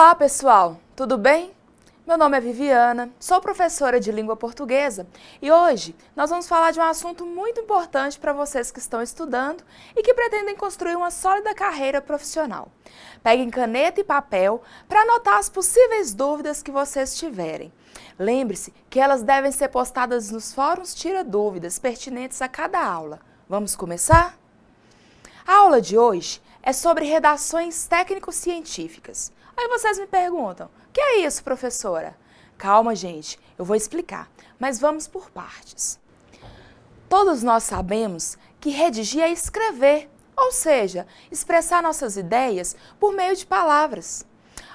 Olá, pessoal! Tudo bem? Meu nome é Viviana, sou professora de língua portuguesa e hoje nós vamos falar de um assunto muito importante para vocês que estão estudando e que pretendem construir uma sólida carreira profissional. Peguem caneta e papel para anotar as possíveis dúvidas que vocês tiverem. Lembre-se que elas devem ser postadas nos fóruns Tira Dúvidas pertinentes a cada aula. Vamos começar? A aula de hoje é sobre redações técnico-científicas. Aí vocês me perguntam, o que é isso, professora? Calma, gente, eu vou explicar, mas vamos por partes. Todos nós sabemos que redigir é escrever, ou seja, expressar nossas ideias por meio de palavras.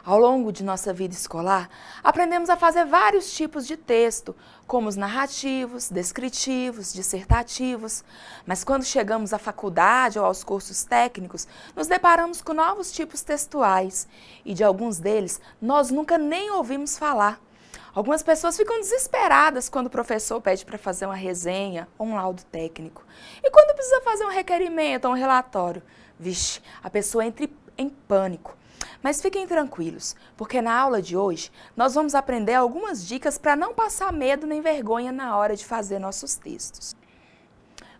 Ao longo de nossa vida escolar, aprendemos a fazer vários tipos de texto, como os narrativos, descritivos, dissertativos. Mas quando chegamos à faculdade ou aos cursos técnicos, nos deparamos com novos tipos textuais. E de alguns deles, nós nunca nem ouvimos falar. Algumas pessoas ficam desesperadas quando o professor pede para fazer uma resenha ou um laudo técnico. E quando precisa fazer um requerimento ou um relatório, vixe, a pessoa entra em pânico. Mas fiquem tranquilos, porque na aula de hoje nós vamos aprender algumas dicas para não passar medo nem vergonha na hora de fazer nossos textos.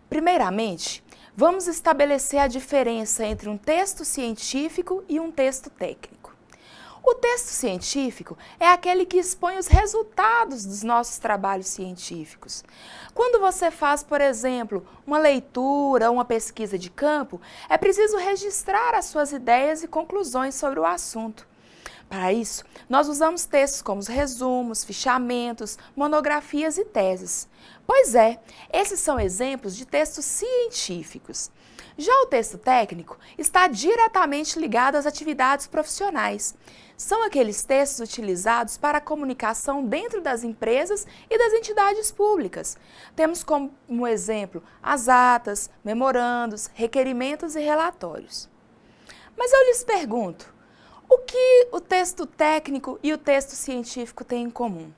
Primeiramente, vamos estabelecer a diferença entre um texto científico e um texto técnico. O texto científico é aquele que expõe os resultados dos nossos trabalhos científicos. Quando você faz, por exemplo, uma leitura ou uma pesquisa de campo, é preciso registrar as suas ideias e conclusões sobre o assunto. Para isso, nós usamos textos como os resumos, fichamentos, monografias e teses. Pois é, esses são exemplos de textos científicos. Já o texto técnico está diretamente ligado às atividades profissionais. São aqueles textos utilizados para a comunicação dentro das empresas e das entidades públicas. Temos como exemplo as atas, memorandos, requerimentos e relatórios. Mas eu lhes pergunto, o que o texto técnico e o texto científico têm em comum?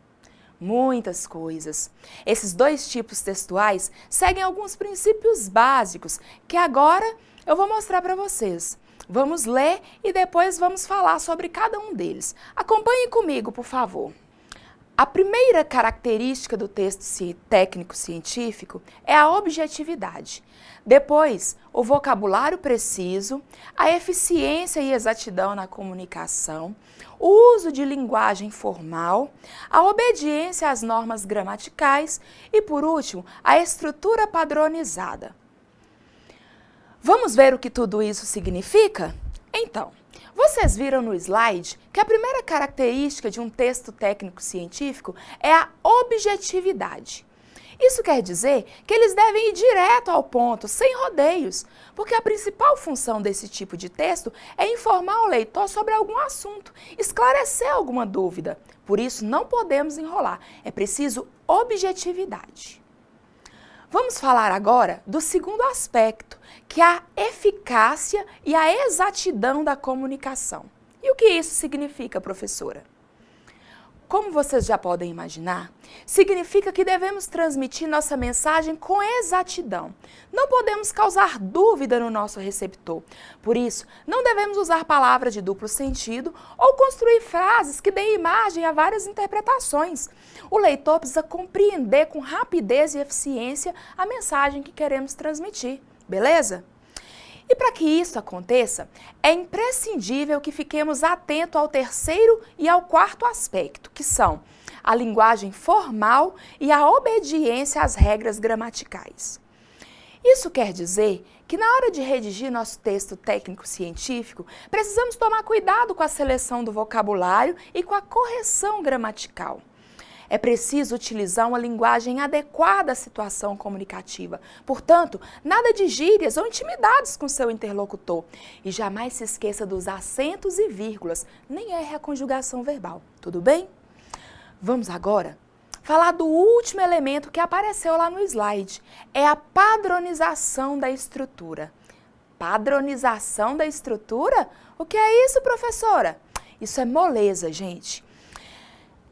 Muitas coisas. Esses dois tipos textuais seguem alguns princípios básicos que agora eu vou mostrar para vocês. Vamos ler e depois vamos falar sobre cada um deles. Acompanhe comigo, por favor. A primeira característica do texto técnico-científico é a objetividade. Depois, o vocabulário preciso, a eficiência e exatidão na comunicação, o uso de linguagem formal, a obediência às normas gramaticais e, por último, a estrutura padronizada. Vamos ver o que tudo isso significa? Então, vocês viram no slide que a primeira característica de um texto técnico-científico é a objetividade. Isso quer dizer que eles devem ir direto ao ponto, sem rodeios, porque a principal função desse tipo de texto é informar o leitor sobre algum assunto, esclarecer alguma dúvida. Por isso, não podemos enrolar, é preciso objetividade. Vamos falar agora do segundo aspecto, que é a eficácia e a exatidão da comunicação. E o que isso significa, professora? Como vocês já podem imaginar, significa que devemos transmitir nossa mensagem com exatidão. Não podemos causar dúvida no nosso receptor. Por isso, não devemos usar palavras de duplo sentido ou construir frases que deem margem a várias interpretações. O leitor precisa compreender com rapidez e eficiência a mensagem que queremos transmitir, beleza? E para que isso aconteça, é imprescindível que fiquemos atentos ao terceiro e ao quarto aspecto, que são a linguagem formal e a obediência às regras gramaticais. Isso quer dizer que na hora de redigir nosso texto técnico-científico, precisamos tomar cuidado com a seleção do vocabulário e com a correção gramatical. É preciso utilizar uma linguagem adequada à situação comunicativa. Portanto, nada de gírias ou intimidades com seu interlocutor. E jamais se esqueça dos acentos e vírgulas, nem erre a conjugação verbal. Tudo bem? Vamos agora falar do último elemento que apareceu lá no slide. É a padronização da estrutura. Padronização da estrutura? O que é isso, professora? Isso é moleza, gente.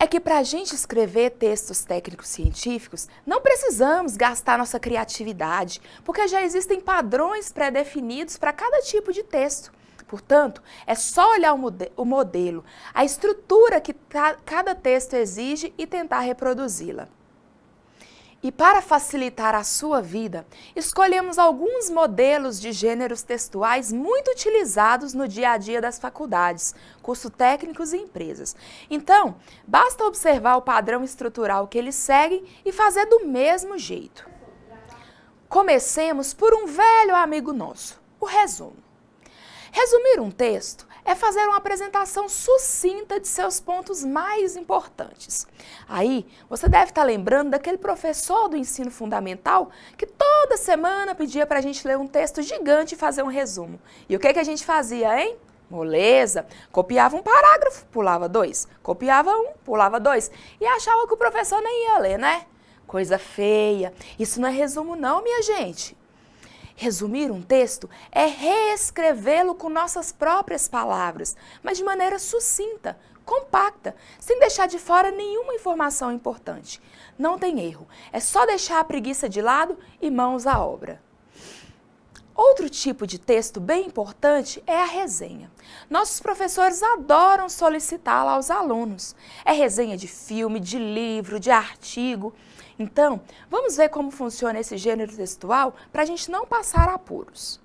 É que para a gente escrever textos técnicos científicos, não precisamos gastar nossa criatividade, porque já existem padrões pré-definidos para cada tipo de texto. Portanto, é só olhar o modelo, a estrutura que cada texto exige e tentar reproduzi-la. E para facilitar a sua vida, escolhemos alguns modelos de gêneros textuais muito utilizados no dia a dia das faculdades, cursos técnicos e empresas. Então, basta observar o padrão estrutural que eles seguem e fazer do mesmo jeito. Comecemos por um velho amigo nosso, o resumo. Resumir um texto é fazer uma apresentação sucinta de seus pontos mais importantes. Aí, você deve estar lembrando daquele professor do ensino fundamental que toda semana pedia para a gente ler um texto gigante e fazer um resumo. E o que a gente fazia, hein? Moleza, copiava um parágrafo, pulava 2, copiava um, pulava 2 e achava que o professor nem ia ler, né? Coisa feia. Isso não é resumo não, minha gente. Resumir um texto é reescrevê-lo com nossas próprias palavras, mas de maneira sucinta, compacta, sem deixar de fora nenhuma informação importante. Não tem erro, é só deixar a preguiça de lado e mãos à obra. Outro tipo de texto bem importante é a resenha. Nossos professores adoram solicitá-la aos alunos. É resenha de filme, de livro, de artigo. Então, vamos ver como funciona esse gênero textual para a gente não passar apuros.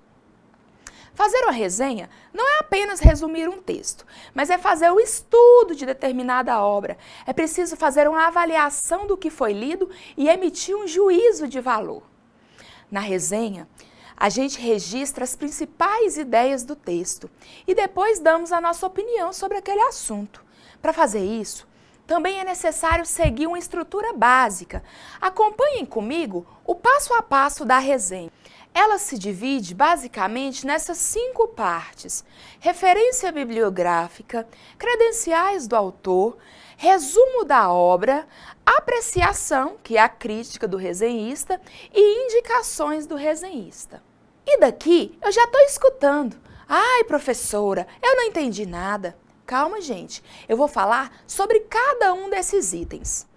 Fazer uma resenha não é apenas resumir um texto, mas é fazer o estudo de determinada obra. É preciso fazer uma avaliação do que foi lido e emitir um juízo de valor. Na resenha, a gente registra as principais ideias do texto e depois damos a nossa opinião sobre aquele assunto. Para fazer isso, também é necessário seguir uma estrutura básica. Acompanhem comigo o passo a passo da resenha. Ela se divide basicamente nessas 5 partes: referência bibliográfica, credenciais do autor, resumo da obra, apreciação, que é a crítica do resenhista, e indicações do resenhista. E daqui eu já estou escutando: ai, professora, eu não entendi nada. Calma, gente, eu vou falar sobre cada um desses itens.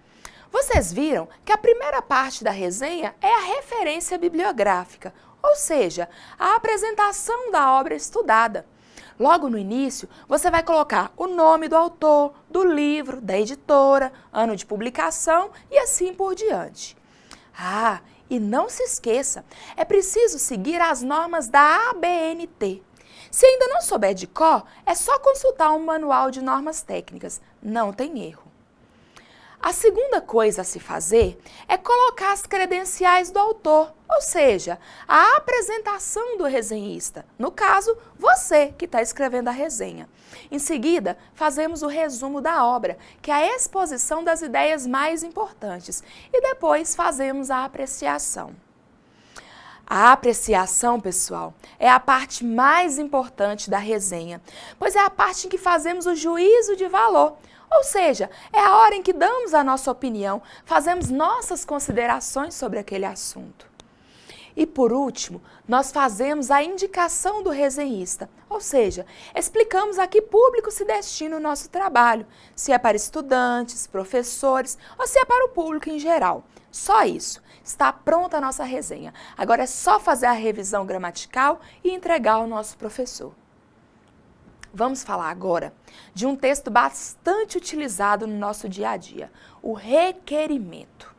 Vocês viram que a primeira parte da resenha é a referência bibliográfica, ou seja, a apresentação da obra estudada. Logo no início, você vai colocar o nome do autor, do livro, da editora, ano de publicação e assim por diante. Ah, e não se esqueça, é preciso seguir as normas da ABNT. Se ainda não souber de cor, é só consultar um manual de normas técnicas, não tem erro. A segunda coisa a se fazer é colocar as credenciais do autor, ou seja, a apresentação do resenhista, no caso, você que está escrevendo a resenha. Em seguida, fazemos o resumo da obra, que é a exposição das ideias mais importantes, e depois fazemos a apreciação. A apreciação, pessoal, é a parte mais importante da resenha, pois é a parte em que fazemos o juízo de valor, ou seja, é a hora em que damos a nossa opinião, fazemos nossas considerações sobre aquele assunto. E por último, nós fazemos a indicação do resenhista, ou seja, explicamos a que público se destina o nosso trabalho, se é para estudantes, professores ou se é para o público em geral. Só isso. Está pronta a nossa resenha. Agora é só fazer a revisão gramatical e entregar ao nosso professor. Vamos falar agora de um texto bastante utilizado no nosso dia a dia, o requerimento.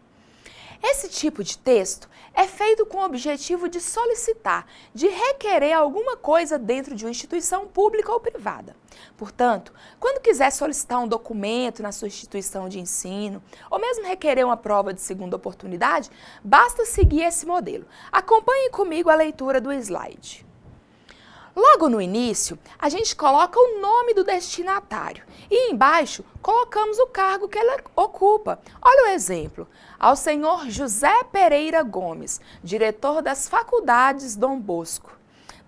Esse tipo de texto é feito com o objetivo de solicitar, de requerer alguma coisa dentro de uma instituição pública ou privada. Portanto, quando quiser solicitar um documento na sua instituição de ensino, ou mesmo requerer uma prova de segunda oportunidade, basta seguir esse modelo. Acompanhe comigo a leitura do slide. Logo no início, a gente coloca o nome do destinatário e embaixo colocamos o cargo que ele ocupa. Olha o exemplo: ao senhor José Pereira Gomes, diretor das faculdades Dom Bosco.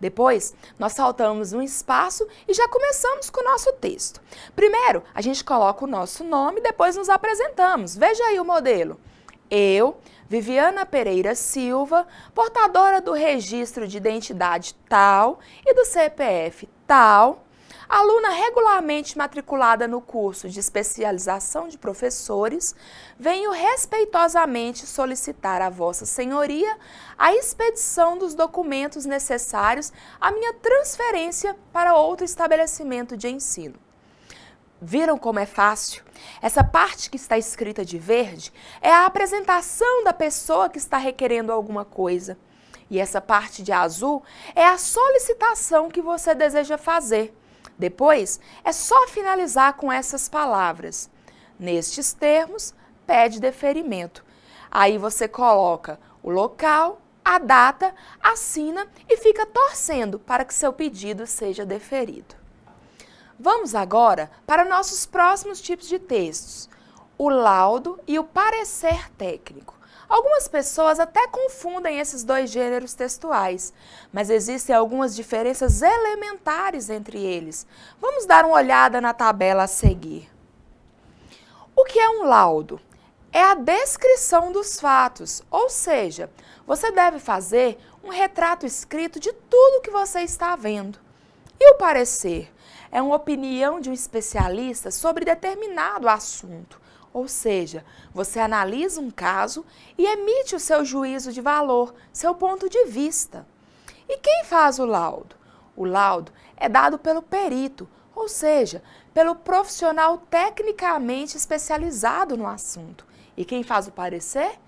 Depois, nós saltamos um espaço e já começamos com o nosso texto. Primeiro, a gente coloca o nosso nome, depois nos apresentamos. Veja aí o modelo. Eu, Viviana Pereira Silva, portadora do registro de identidade tal e do CPF tal, aluna regularmente matriculada no curso de especialização de professores, venho respeitosamente solicitar a Vossa Senhoria a expedição dos documentos necessários à minha transferência para outro estabelecimento de ensino. Viram como é fácil? Essa parte que está escrita de verde é a apresentação da pessoa que está requerendo alguma coisa. E essa parte de azul é a solicitação que você deseja fazer. Depois, é só finalizar com essas palavras. Nestes termos, pede deferimento. Aí você coloca o local, a data, assina e fica torcendo para que seu pedido seja deferido. Vamos agora para nossos próximos tipos de textos, o laudo e o parecer técnico. Algumas pessoas até confundem esses dois gêneros textuais, mas existem algumas diferenças elementares entre eles. Vamos dar uma olhada na tabela a seguir. O que é um laudo? É a descrição dos fatos, ou seja, você deve fazer um retrato escrito de tudo que você está vendo. E o parecer? É uma opinião de um especialista sobre determinado assunto. Ou seja, você analisa um caso e emite o seu juízo de valor, seu ponto de vista. E quem faz o laudo? O laudo é dado pelo perito, ou seja, pelo profissional tecnicamente especializado no assunto. E quem faz o parecer?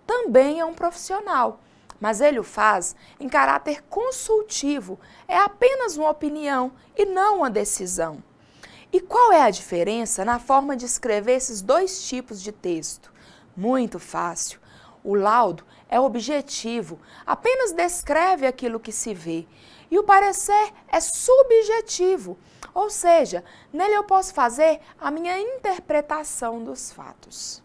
Também é um profissional, mas ele o faz em caráter consultivo, é apenas uma opinião e não uma decisão. E qual é a diferença na forma de escrever esses dois tipos de texto? Muito fácil. O laudo é objetivo, apenas descreve aquilo que se vê. E o parecer é subjetivo, ou seja, nele eu posso fazer a minha interpretação dos fatos.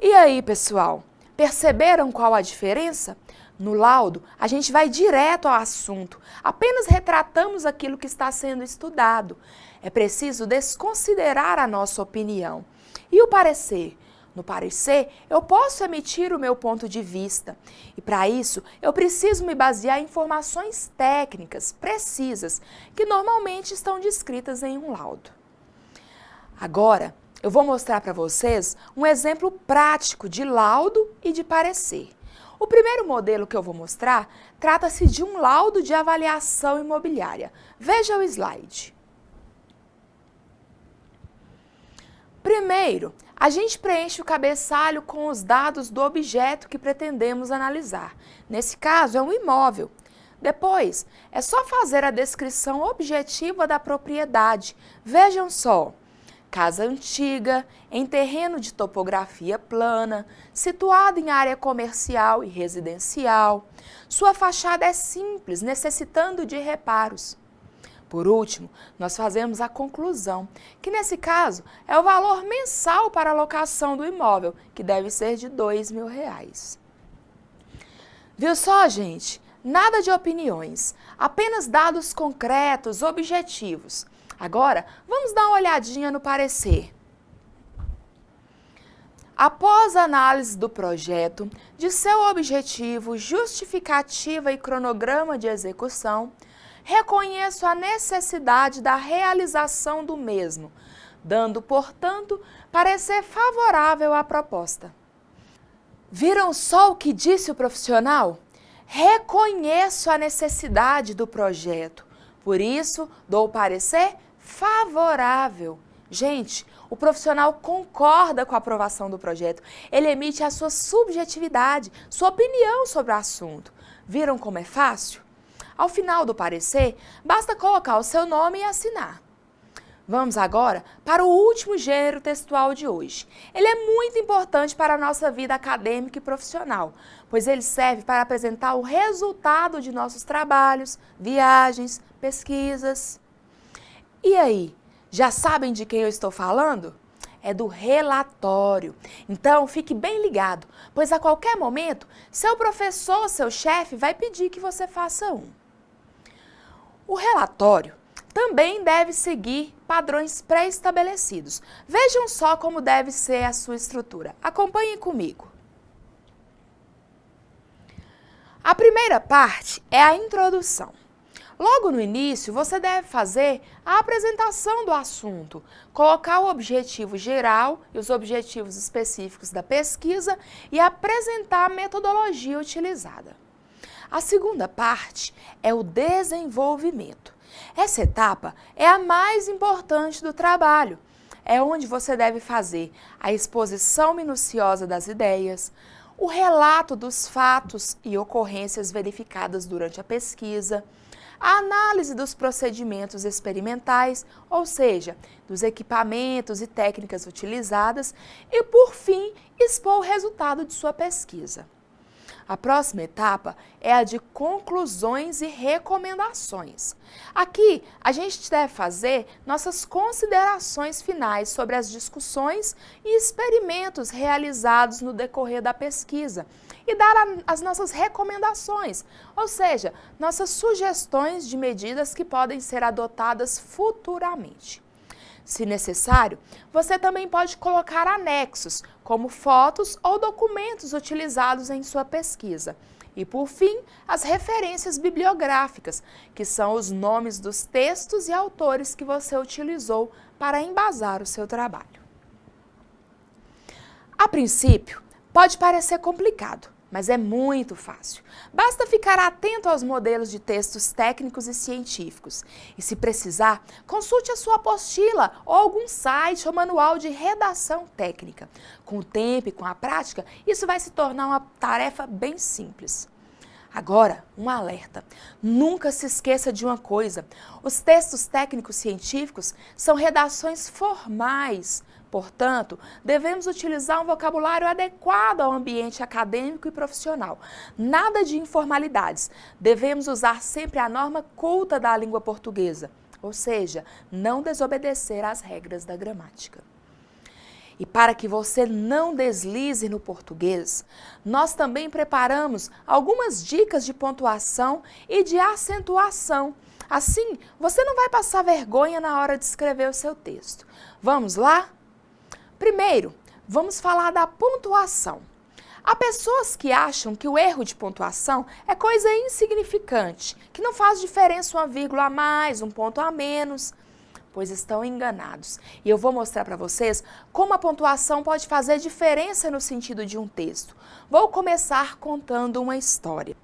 E aí, pessoal, perceberam qual a diferença? No laudo, a gente vai direto ao assunto, apenas retratamos aquilo que está sendo estudado. É preciso desconsiderar a nossa opinião. E o parecer? No parecer, eu posso emitir o meu ponto de vista. E para isso, eu preciso me basear em informações técnicas, precisas, que normalmente estão descritas em um laudo. Agora, eu vou mostrar para vocês um exemplo prático de laudo e de parecer. O primeiro modelo que eu vou mostrar trata-se de um laudo de avaliação imobiliária. Veja o slide. Primeiro, a gente preenche o cabeçalho com os dados do objeto que pretendemos analisar. Nesse caso, é um imóvel. Depois, é só fazer a descrição objetiva da propriedade. Vejam só. Casa antiga, em terreno de topografia plana, situado em área comercial e residencial. Sua fachada é simples, necessitando de reparos. Por último, nós fazemos a conclusão, que nesse caso é o valor mensal para a locação do imóvel, que deve ser de R$2.000. Viu só, gente? Nada de opiniões, apenas dados concretos, objetivos. Agora, vamos dar uma olhadinha no parecer. Após a análise do projeto, de seu objetivo, justificativa e cronograma de execução, reconheço a necessidade da realização do mesmo, dando, portanto, parecer favorável à proposta. Viram só o que disse o profissional? Reconheço a necessidade do projeto, por isso dou parecer favorável. Gente, o profissional concorda com a aprovação do projeto. Ele emite a sua subjetividade, sua opinião sobre o assunto. Viram como é fácil? Ao final do parecer, basta colocar o seu nome e assinar. Vamos agora para o último gênero textual de hoje. Ele é muito importante para a nossa vida acadêmica e profissional, pois ele serve para apresentar o resultado de nossos trabalhos, viagens, pesquisas. E aí, já sabem de quem eu estou falando? É do relatório. Então, fique bem ligado, pois a qualquer momento, seu professor, seu chefe vai pedir que você faça um. O relatório também deve seguir padrões pré-estabelecidos. Vejam só como deve ser a sua estrutura. Acompanhem comigo. A primeira parte é a introdução. Logo no início, você deve fazer a apresentação do assunto, colocar o objetivo geral e os objetivos específicos da pesquisa e apresentar a metodologia utilizada. A segunda parte é o desenvolvimento. Essa etapa é a mais importante do trabalho. É onde você deve fazer a exposição minuciosa das ideias, o relato dos fatos e ocorrências verificadas durante a pesquisa, a análise dos procedimentos experimentais, ou seja, dos equipamentos e técnicas utilizadas, e, por fim, expor o resultado de sua pesquisa. A próxima etapa é a de conclusões e recomendações. Aqui, a gente deve fazer nossas considerações finais sobre as discussões e experimentos realizados no decorrer da pesquisa e dar as nossas recomendações, ou seja, nossas sugestões de medidas que podem ser adotadas futuramente. Se necessário, você também pode colocar anexos, como fotos ou documentos utilizados em sua pesquisa. E, por fim, as referências bibliográficas, que são os nomes dos textos e autores que você utilizou para embasar o seu trabalho. A princípio, pode parecer complicado, mas é muito fácil. Basta ficar atento aos modelos de textos técnicos e científicos. E, se precisar, consulte a sua apostila ou algum site ou manual de redação técnica. Com o tempo e com a prática, isso vai se tornar uma tarefa bem simples. Agora, um alerta. Nunca se esqueça de uma coisa. Os textos técnicos científicos são redações formais. Portanto, devemos utilizar um vocabulário adequado ao ambiente acadêmico e profissional. Nada de informalidades. Devemos usar sempre a norma culta da língua portuguesa, ou seja, não desobedecer às regras da gramática. E para que você não deslize no português, nós também preparamos algumas dicas de pontuação e de acentuação. Assim, você não vai passar vergonha na hora de escrever o seu texto. Vamos lá? Primeiro, vamos falar da pontuação. Há pessoas que acham que o erro de pontuação é coisa insignificante, que não faz diferença uma vírgula a mais, um ponto a menos, pois estão enganados. E eu vou mostrar para vocês como a pontuação pode fazer diferença no sentido de um texto. Vou começar contando uma história.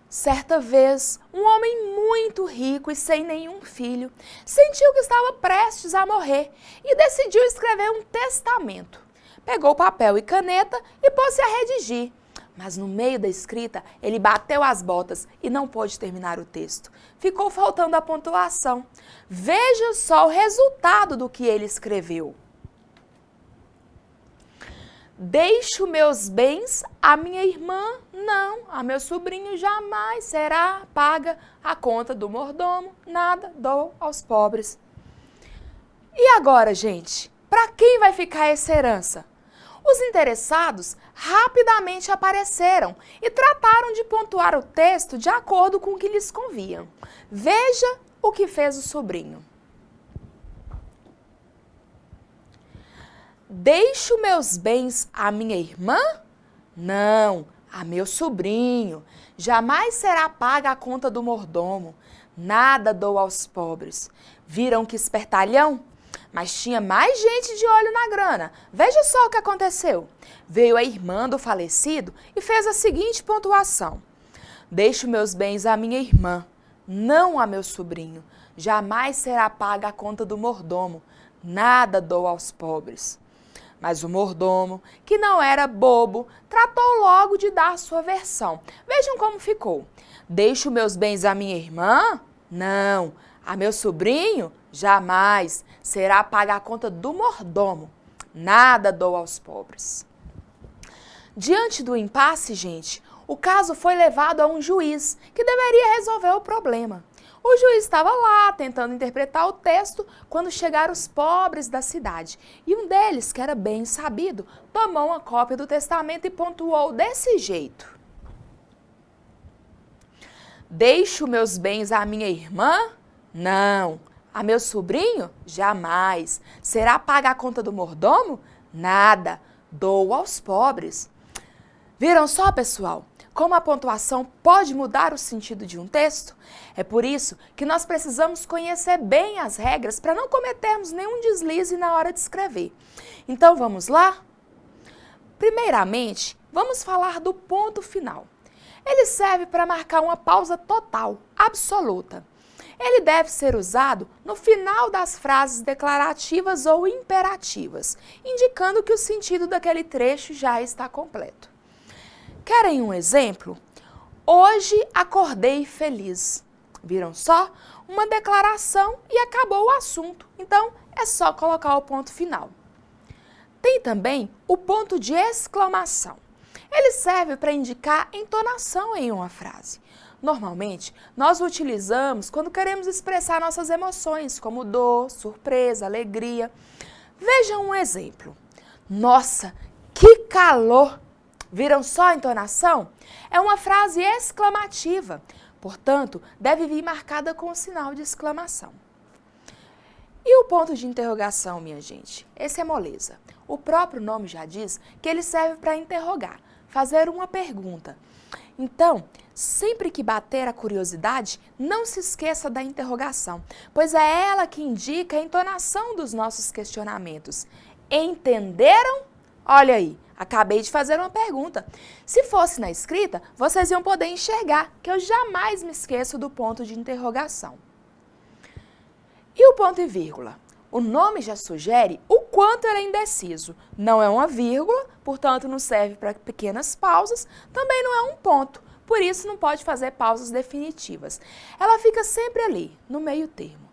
Certa vez, um homem muito rico e sem nenhum filho sentiu que estava prestes a morrer e decidiu escrever um testamento. Pegou papel e caneta e pôs-se a redigir. Mas no meio da escrita, ele bateu as botas e não pôde terminar o texto. Ficou faltando a pontuação. Veja só o resultado do que ele escreveu. Deixo meus bens à minha irmã, não, a meu sobrinho jamais será paga a conta do mordomo, nada dou aos pobres. E agora, gente, para quem vai ficar essa herança? Os interessados rapidamente apareceram e trataram de pontuar o texto de acordo com o que lhes convinha. Veja o que fez o sobrinho. Deixo meus bens à minha irmã? Não, a meu sobrinho. Jamais será paga a conta do mordomo. Nada dou aos pobres. Viram que espertalhão? Mas tinha mais gente de olho na grana. Veja só o que aconteceu. Veio a irmã do falecido e fez a seguinte pontuação. Deixo meus bens à minha irmã, não a meu sobrinho. Jamais será paga a conta do mordomo. Nada dou aos pobres. Mas o mordomo, que não era bobo, tratou logo de dar sua versão. Vejam como ficou. Deixo meus bens à minha irmã? Não. A meu sobrinho? Jamais. Será paga a conta do mordomo. Nada dou aos pobres. Diante do impasse, gente, o caso foi levado a um juiz que deveria resolver o problema. O juiz estava lá, tentando interpretar o texto, quando chegaram os pobres da cidade. E um deles, que era bem sabido, tomou uma cópia do testamento e pontuou desse jeito. Deixo meus bens à minha irmã? Não. A meu sobrinho? Jamais. Será paga a conta do mordomo? Nada. Dou aos pobres. Viram só, pessoal? como a pontuação pode mudar o sentido de um texto? É por isso que nós precisamos conhecer bem as regras para não cometermos nenhum deslize na hora de escrever. Então vamos lá? Primeiramente, vamos falar do ponto final. Ele serve para marcar uma pausa total, absoluta. Ele deve ser usado no final das frases declarativas ou imperativas, indicando que o sentido daquele trecho já está completo. Querem um exemplo? Hoje acordei feliz. Viram só? Uma declaração e acabou o assunto. Então, é só colocar o ponto final. Tem também o ponto de exclamação. Ele serve para indicar entonação em uma frase. Normalmente, nós o utilizamos quando queremos expressar nossas emoções, como dor, surpresa, alegria. Vejam um exemplo. Nossa, que calor! Viram só a entonação? É uma frase exclamativa, portanto, deve vir marcada com o sinal de exclamação. E o ponto de interrogação, minha gente? Esse é moleza. O próprio nome já diz que ele serve para interrogar, fazer uma pergunta. Então, sempre que bater a curiosidade, não se esqueça da interrogação, pois é ela que indica a entonação dos nossos questionamentos. Entenderam? Olha aí, acabei de fazer uma pergunta. Se fosse na escrita, vocês iam poder enxergar que eu jamais me esqueço do ponto de interrogação. E o ponto e vírgula? O nome já sugere o quanto ele é indeciso. Não é uma vírgula, portanto não serve para pequenas pausas, também não é um ponto, por isso não pode fazer pausas definitivas. Ela fica sempre ali, no meio termo.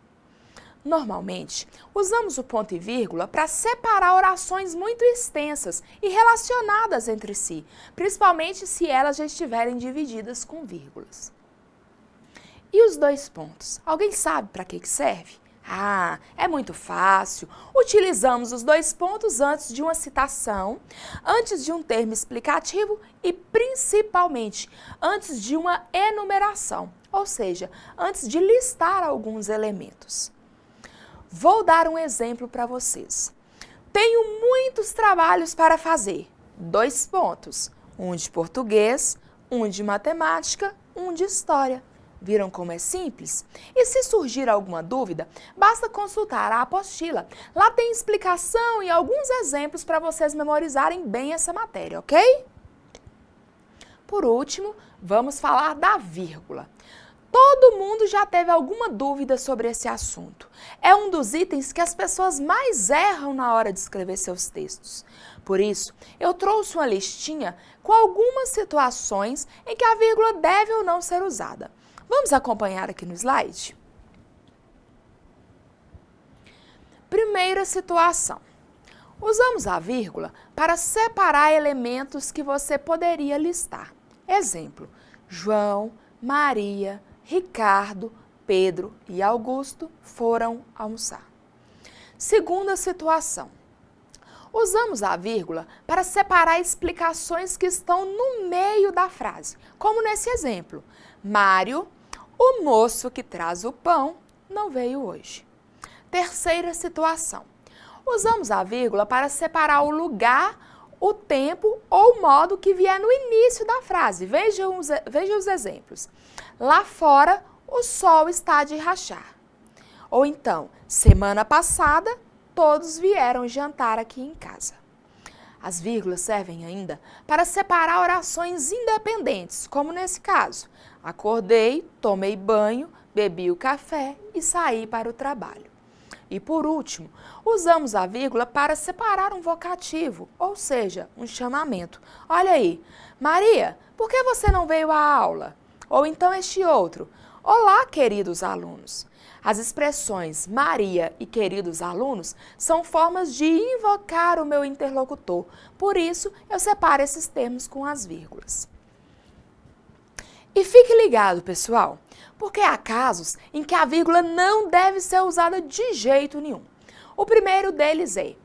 Normalmente, usamos o ponto e vírgula para separar orações muito extensas e relacionadas entre si, principalmente se elas já estiverem divididas com vírgulas. E os dois pontos? Alguém sabe para que serve? Ah, é muito fácil. Utilizamos os dois pontos antes de uma citação, antes de um termo explicativo e, principalmente, antes de uma enumeração, ou seja, antes de listar alguns elementos. Vou dar um exemplo para vocês. Tenho muitos trabalhos para fazer. 2 pontos. Um de português, um de matemática, um de história. Viram como é simples? E se surgir alguma dúvida, basta consultar a apostila. Lá tem explicação e alguns exemplos para vocês memorizarem bem essa matéria, ok? Por último, vamos falar da vírgula. Todo mundo já teve alguma dúvida sobre esse assunto. É um dos itens que as pessoas mais erram na hora de escrever seus textos. Por isso, eu trouxe uma listinha com algumas situações em que a vírgula deve ou não ser usada. Vamos acompanhar aqui no slide? Primeira situação. Usamos a vírgula para separar elementos que você poderia listar. Exemplo, João, Maria, Ricardo, Pedro e Augusto foram almoçar. Segunda situação. Usamos a vírgula para separar explicações que estão no meio da frase, como nesse exemplo. Mário, o moço que traz o pão, não veio hoje. Terceira situação. Usamos a vírgula para separar o lugar, o tempo ou o modo que vier no início da frase. Veja os exemplos. Lá fora, o sol está de rachar. Ou então, semana passada, todos vieram jantar aqui em casa. As vírgulas servem ainda para separar orações independentes, como nesse caso. Acordei, tomei banho, bebi o café e saí para o trabalho. E por último, usamos a vírgula para separar um vocativo, ou seja, um chamamento. Olha aí, Maria, por que você não veio à aula? Ou então este outro, olá, queridos alunos. As expressões Maria e queridos alunos são formas de invocar o meu interlocutor, por isso eu separo esses termos com as vírgulas. E fique ligado, pessoal, porque há casos em que a vírgula não deve ser usada de jeito nenhum. O primeiro deles é: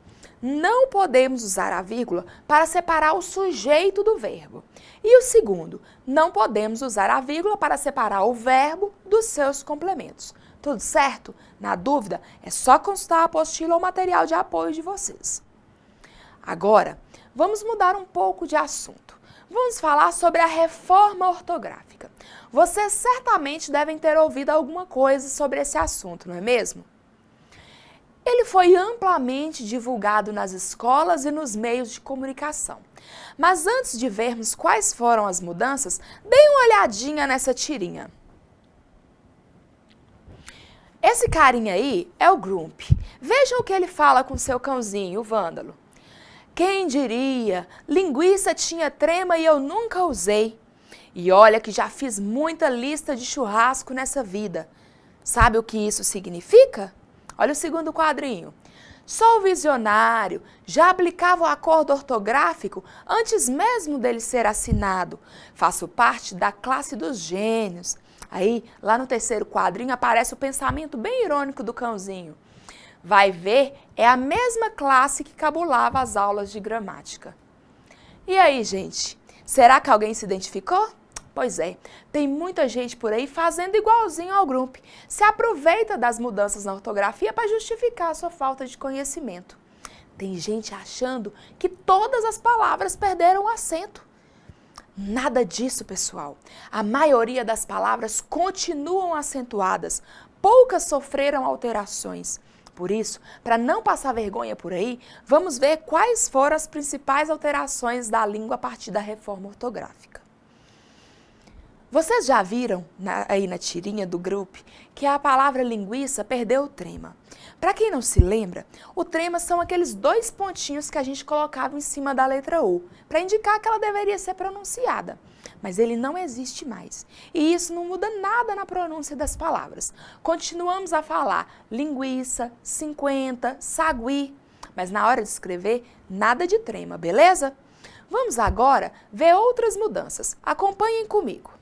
não podemos usar a vírgula para separar o sujeito do verbo. E o segundo, não podemos usar a vírgula para separar o verbo dos seus complementos. Tudo certo? Na dúvida, é só consultar a apostila ou material de apoio de vocês. Agora, vamos mudar um pouco de assunto. vamos falar sobre a reforma ortográfica. Vocês certamente devem ter ouvido alguma coisa sobre esse assunto, não é mesmo? Ele foi amplamente divulgado nas escolas e nos meios de comunicação. Mas antes de vermos quais foram as mudanças, deem uma olhadinha nessa tirinha. Esse carinha aí é o Grump. Vejam o que ele fala com seu cãozinho, o Vândalo. Quem diria, linguiça tinha trema e eu nunca usei. E olha que já fiz muita lista de churrasco nessa vida. Sabe o que isso significa? Olha o segundo quadrinho. Sou visionário, já aplicava o acordo ortográfico antes mesmo dele ser assinado. Faço parte da classe dos gênios. Aí, lá no terceiro quadrinho, aparece o pensamento bem irônico do cãozinho. Vai ver, é a mesma classe que cabulava as aulas de gramática. E aí, gente, será que alguém se identificou? Pois é, tem muita gente por aí fazendo igualzinho ao Grump. Se aproveita das mudanças na ortografia para justificar a sua falta de conhecimento. Tem gente achando que todas as palavras perderam o acento. Nada disso, pessoal. A maioria das palavras continuam acentuadas. Poucas sofreram alterações. Por isso, para não passar vergonha por aí, vamos ver quais foram as principais alterações da língua a partir da reforma ortográfica. Vocês já viram aí na tirinha do Grump que a palavra linguiça perdeu o trema. Para quem não se lembra, o trema são aqueles dois pontinhos que a gente colocava em cima da letra U, para indicar que ela deveria ser pronunciada. Mas ele não existe mais. E isso não muda nada na pronúncia das palavras. Continuamos a falar linguiça, 50, sagui, mas na hora de escrever, nada de trema, beleza? Vamos agora ver outras mudanças. Acompanhem comigo.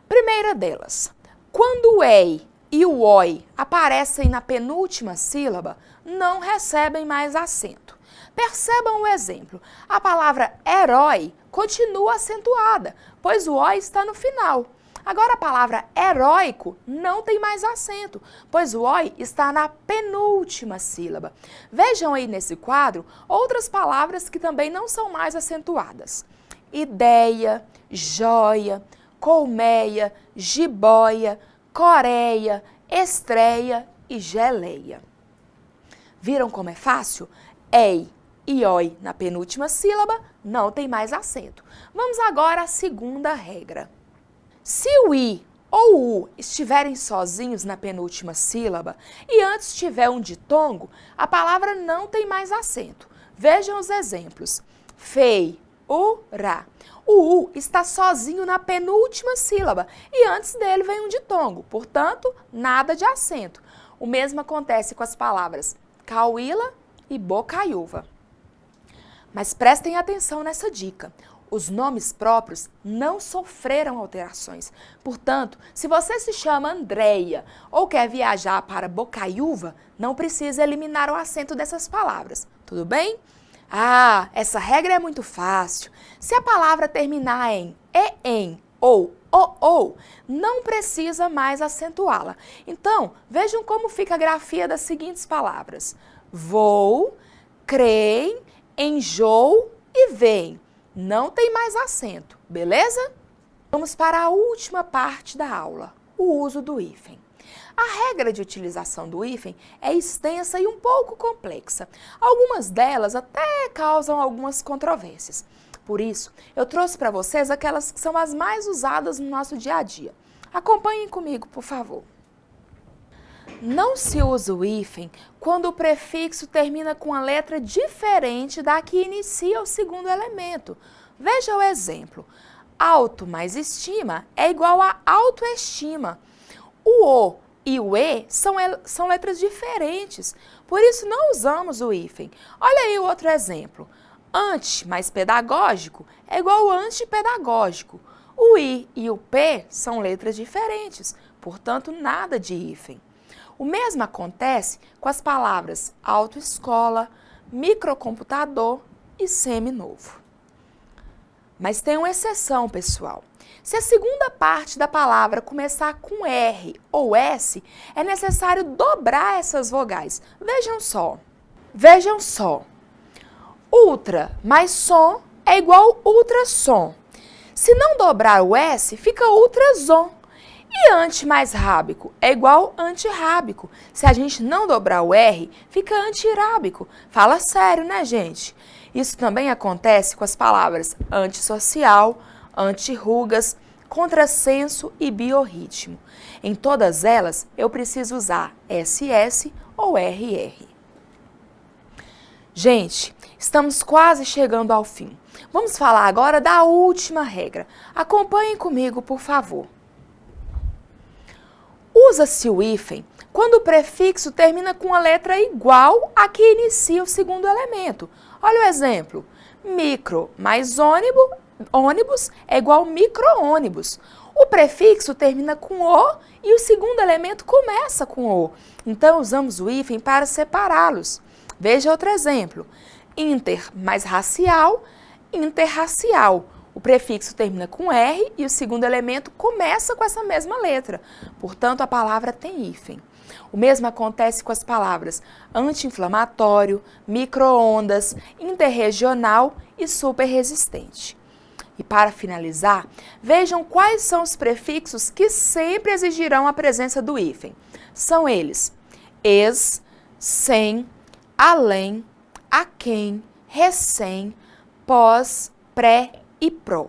Primeira delas, quando o EI e o OI aparecem na penúltima sílaba, não recebem mais acento. Percebam o exemplo, a palavra herói continua acentuada, pois o OI está no final. Agora a palavra heróico não tem mais acento, pois o OI está na penúltima sílaba. Vejam aí nesse quadro outras palavras que também não são mais acentuadas. Ideia, joia, colmeia, jiboia, coreia, estreia e geleia. Viram como é fácil? EI e OI na penúltima sílaba não tem mais acento. Vamos agora à segunda regra. Se o I ou o U estiverem sozinhos na penúltima sílaba e antes tiver um ditongo, a palavra não tem mais acento. Vejam os exemplos. Fei-u-ra. O U está sozinho na penúltima sílaba e antes dele vem um ditongo, portanto, nada de acento. O mesmo acontece com as palavras cauíla e bocaiúva. Mas prestem atenção nessa dica. Os nomes próprios não sofreram alterações. Portanto, se você se chama Andréia ou quer viajar para Bocaiúva, não precisa eliminar o acento dessas palavras. Tudo bem? Ah, essa regra é muito fácil. Se a palavra terminar em em ou ou, não precisa mais acentuá-la. Então, vejam como fica a grafia das seguintes palavras. Vou, creem, enjoo e vem. Não tem mais acento, beleza? Vamos para a última parte da aula, o uso do hífen. A regra de utilização do hífen é extensa e um pouco complexa. Algumas delas até causam algumas controvérsias. Por isso, eu trouxe para vocês aquelas que são as mais usadas no nosso dia a dia. Acompanhem comigo, por favor. Não se usa o hífen quando o prefixo termina com uma letra diferente da que inicia o segundo elemento. Veja o exemplo. Auto mais estima é igual a autoestima. O O e o E são letras diferentes, por isso não usamos o hífen. Olha aí o outro exemplo. Ante mais pedagógico é igual a antipedagógico. O I e o P são letras diferentes, portanto nada de hífen. O mesmo acontece com as palavras autoescola, microcomputador e seminovo. Mas tem uma exceção, pessoal. Se a segunda parte da palavra começar com R ou S, é necessário dobrar essas vogais. Vejam só. Ultra mais som é igual ultrassom. Se não dobrar o S, fica ultrasom. E anti mais rábico é igual antirrábico. Se a gente não dobrar o R, fica antirrábico. Fala sério, né, gente? Isso também acontece com as palavras antissocial, antirrugas, contrassenso e biorritmo. Em todas elas, eu preciso usar SS ou RR. Gente, estamos quase chegando ao fim. Vamos falar agora da última regra. Acompanhem comigo, por favor. Usa-se o hífen quando o prefixo termina com a letra igual a que inicia o segundo elemento. Olha o exemplo. Micro mais ônibus é igual micro-ônibus. O prefixo termina com O e o segundo elemento começa com O. Então, usamos o hífen para separá-los. Veja outro exemplo. Inter mais racial, interracial. O prefixo termina com R e o segundo elemento começa com essa mesma letra. Portanto, a palavra tem hífen. O mesmo acontece com as palavras anti-inflamatório, micro-ondas, interregional e superresistente. E para finalizar, vejam quais são os prefixos que sempre exigirão a presença do hífen. São eles: ex, sem, além, aquém, recém, pós, pré e pró.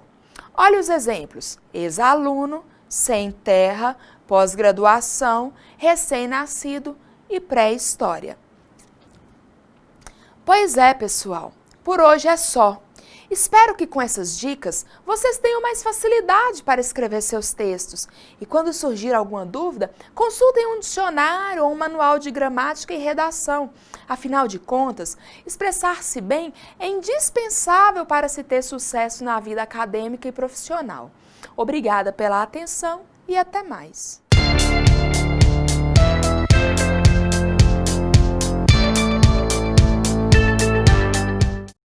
Olha os exemplos: ex-aluno, sem terra, pós-graduação, recém-nascido e pré-história. Pois é, pessoal, por hoje é só. Espero que com essas dicas vocês tenham mais facilidade para escrever seus textos. E quando surgir alguma dúvida, consultem um dicionário ou um manual de gramática e redação. Afinal de contas, expressar-se bem é indispensável para se ter sucesso na vida acadêmica e profissional. Obrigada pela atenção e até mais.